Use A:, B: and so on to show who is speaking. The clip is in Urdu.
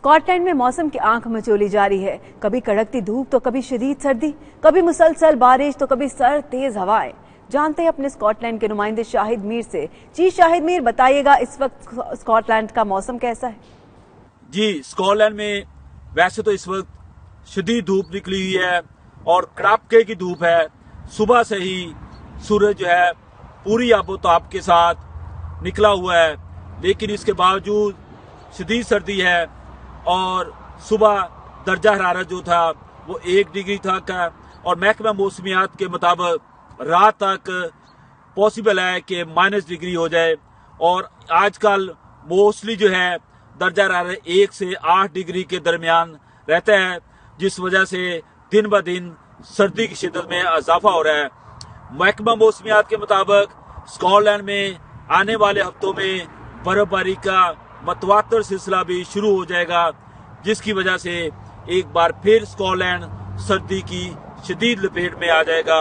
A: اسکاٹ لینڈ میں موسم کی آنکھ مچولی جاری ہے. کبھی کڑکتی دھوپ تو کبھی شدید سردی، کبھی مسلسل بارش تو کبھی سرد تیز ہوائیں. جانتے ہیں اپنے اسکاٹ لینڈ کے نمائندے شاہد میر سے. جی شاہد میر، بتائیے گا اس وقت اسکاٹ لینڈ کا موسم کیسا ہے؟
B: جی، اسکاٹ لینڈ میں ویسے تو اس وقت شدید دھوپ نکلی ہوئی ہے اور کڑاکے کی دھوپ ہے. صبح سے ہی سورج جو ہے پوری آب و تاب کے ساتھ نکلا ہوا ہے، لیکن اس کے باوجود شدید سردی ہے اور صبح درجہ حرارت جو تھا وہ 1 ڈگری تک ہے، اور محکمہ موسمیات کے مطابق رات تک پاسبل ہے کہ -1 ڈگری ہو جائے. اور آج کل موسٹلی جو ہے درجہ حرارت 1 سے 8 ڈگری کے درمیان رہتا ہے، جس وجہ سے دن بہ دن سردی کی شدت میں اضافہ ہو رہا ہے. محکمہ موسمیات کے مطابق اسکاٹ لینڈ میں آنے والے ہفتوں میں برف باری کا متواتر سلسلہ بھی شروع ہو جائے گا، جس کی وجہ سے ایک بار پھر اسکاٹ لینڈ سردی کی شدید لپیٹ میں آ جائے گا.